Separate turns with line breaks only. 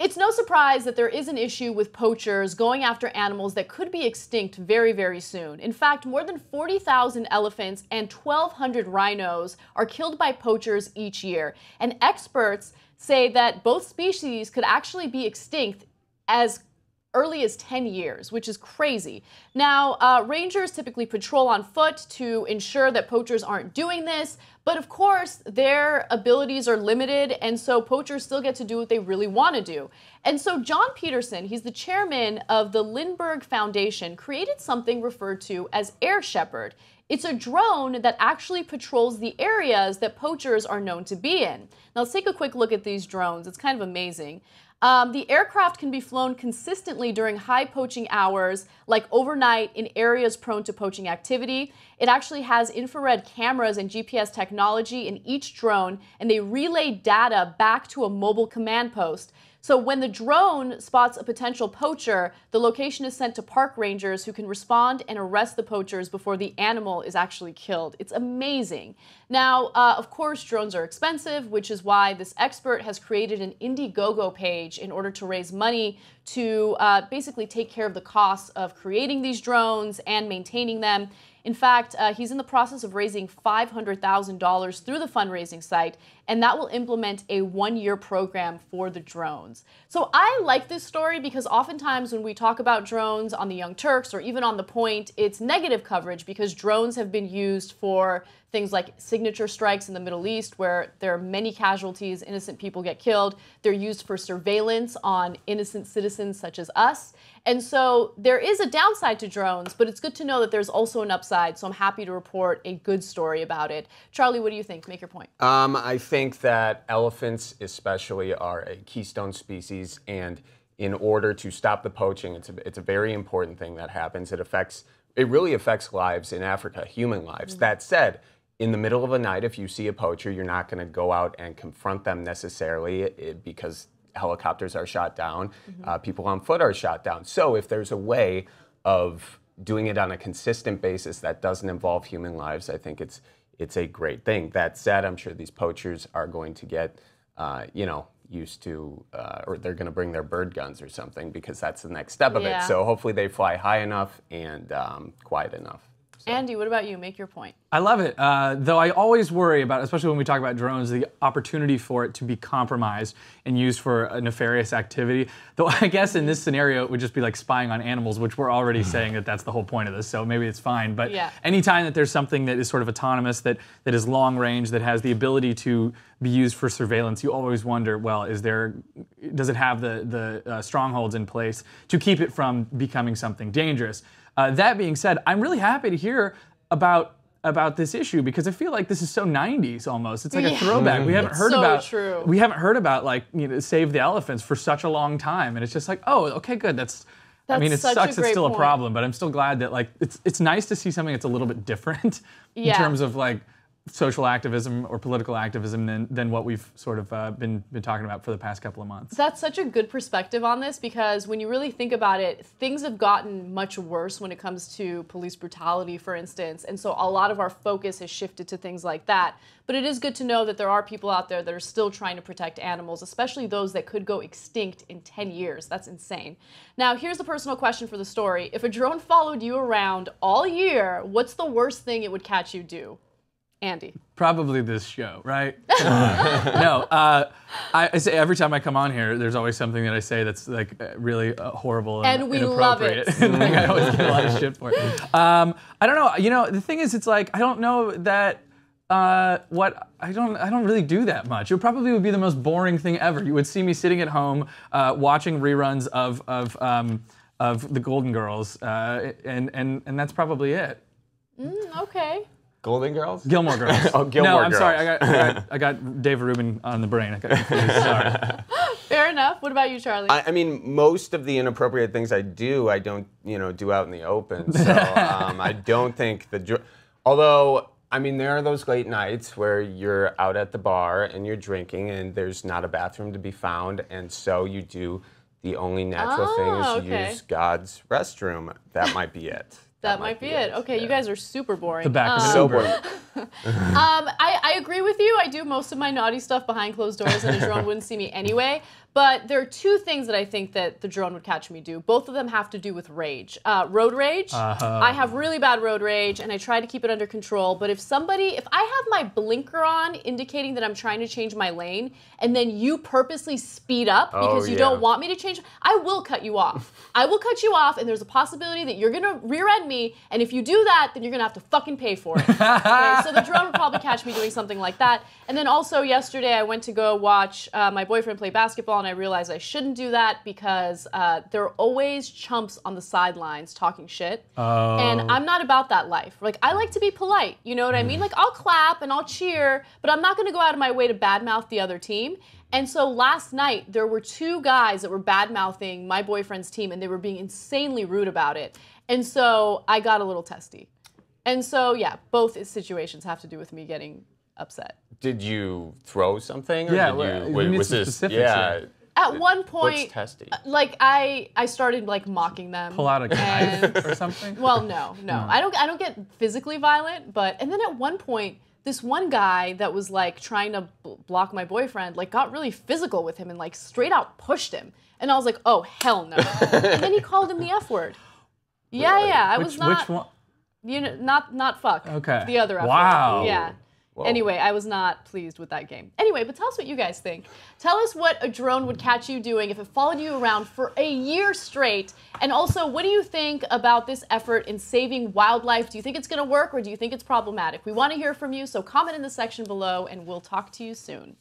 It's no surprise that there is an issue with poachers going after animals that could be extinct very, very soon. In fact, more than 40,000 elephants and 1,200 rhinos are killed by poachers each year. And experts say that both species could actually be extinct as early as 10 years, which is crazy. Now, rangers typically patrol on foot to ensure that poachers aren't doing this, but of course, their abilities are limited, and so poachers still get to do what they really want to do. And so John Peterson, he's the chairman of the Lindbergh Foundation, created something referred to as Air Shepherd. It's a drone that actually patrols the areas that poachers are known to be in. Now, let's take a quick look at these drones. It's kind of amazing. The aircraft can be flown consistently during high poaching hours, like overnight in areas prone to poaching activity. It actually has infrared cameras and GPS technology in each drone, and they relay data back to a mobile command post. So when the drone spots a potential poacher, the location is sent to park rangers who can respond and arrest the poachers before the animal is actually killed. It's amazing. Now, of course, drones are expensive, which is why this expert has created an Indiegogo page in order to raise money to basically take care of the costs of creating these drones and maintaining them. In fact, he's in the process of raising $500,000 through the fundraising site, and that will implement a one-year program for the drones. So I like this story because oftentimes when we talk about drones on the Young Turks or even on The Point, it's negative coverage because drones have been used for things like signature strikes in the Middle East where there are many casualties, innocent people get killed. They're used for surveillance on innocent citizens such as us. And so there is a downside to drones, but it's good to know that there's also an upside, so I'm happy to report a good story about it. Charlie, what do you think? Make your point.
I think that elephants especially are a keystone species, and in order to stop the poaching, it's a very important thing that happens. It really affects lives in Africa, human lives. That said, in the middle of the night, if you see a poacher, you're not going to go out and confront them necessarily because helicopters are shot down, people on foot are shot down. So if there's a way of doing it on a consistent basis that doesn't involve human lives, I think it's a great thing. That said, I'm sure these poachers are going to get, used to, or they're going to bring their bird guns or something because that's the next step of it. So hopefully they fly high enough and quiet enough. So.
Andy, what about you? Make your point.
I love it, though I always worry about, especially when we talk about drones, the opportunity for it to be compromised and used for a nefarious activity. Though I guess in this scenario, it would just be like spying on animals, which we're already saying that that's the whole point of this, so maybe it's fine. But anytime that there's something that is sort of autonomous, that is long range, that has the ability to be used for surveillance, you always wonder, well, does it have the strongholds in place to keep it from becoming something dangerous? That being said, I'm really happy to hear about this issue because I feel like this is so 90s almost. It's like a throwback. We haven't heard about like, save the elephants for such a long time, and it's just like, oh, okay, good. I mean, it sucks. It's still a problem, but I'm still glad that like it's nice to see something that's a little bit different in terms of like social activism or political activism than what we've sort of been talking about for the past couple of months.
That's such a good perspective on this because when you really think about it, things have gotten much worse when it comes to police brutality, for instance, and so a lot of our focus has shifted to things like that. But it is good to know that there are people out there that are still trying to protect animals, especially those that could go extinct in 10 years. That's insane. Now, here's the personal question for the story. If a drone followed you around all year, what's the worst thing it would catch you do? Andy.
Probably this show, right? No, I say every time I come on here, there's always something that I say that's like really horrible and
we
inappropriate.
Love it.
Like, I always get a lot of shit for it. I don't know. The thing is, it's like I don't know that. I don't really do that much. It probably would be the most boring thing ever. You would see me sitting at home watching reruns of the Golden Girls, and that's probably it.
Okay.
Golden Girls?
Gilmore Girls.
Oh, Gilmore Girls.
No, I'm sorry. I got Dave Rubin on the brain. I got confused. Sorry.
Fair enough. What about you, Charlie?
I mean, most of the inappropriate things I don't, do out in the open. So I don't think although, I mean, there are those late nights where you're out at the bar and you're drinking and there's not a bathroom to be found, and so you do the only natural thing is use God's restroom. That might be it.
That might be it. Okay, you guys are super boring.
The back of
so boring.
I agree with you. I do most of my naughty stuff behind closed doors, and a drone wouldn't see me anyway. But there are two things that I think that the drone would catch me do. Both of them have to do with rage. Road rage. I have really bad road rage, and I try to keep it under control. But if I have my blinker on, indicating that I'm trying to change my lane, and then you purposely speed up because you don't want me to change, I will cut you off. I will cut you off, and there's a possibility that you're gonna rear end me, and if you do that, then you're gonna have to fucking pay for it. Okay? So the drone would probably catch me doing something like that. And then also yesterday, I went to go watch my boyfriend play basketball, and I realized I shouldn't do that because there are always chumps on the sidelines talking shit. And I'm not about that life. Like, I like to be polite, you know what I mean? Like, I'll clap and I'll cheer, but I'm not gonna go out of my way to badmouth the other team. And so last night, there were two guys that were badmouthing my boyfriend's team, and they were being insanely rude about it. And so I got a little testy. And so, yeah, both situations have to do with me getting upset.
Did you throw something? Or
Yeah,
was this
specifics
yeah?
here.
At one point,
What's testy?
like I started like mocking them.
Pull out a knife or something?
Well, no. I don't get physically violent, and then at one point, this one guy that was like trying to block my boyfriend, like got really physical with him and like straight out pushed him. And I was like, oh, hell no. And then he called him the F word. Yeah, I was not.
Which one?
You know, not fuck.
Okay.
The other F
Wow.
word. Yeah.
Whoa.
Anyway, I was not pleased with that game. Anyway, but tell us what you guys think. Tell us what a drone would catch you doing if it followed you around for a year straight. And also, what do you think about this effort in saving wildlife? Do you think it's going to work, or do you think it's problematic? We want to hear from you, so comment in the section below, and we'll talk to you soon.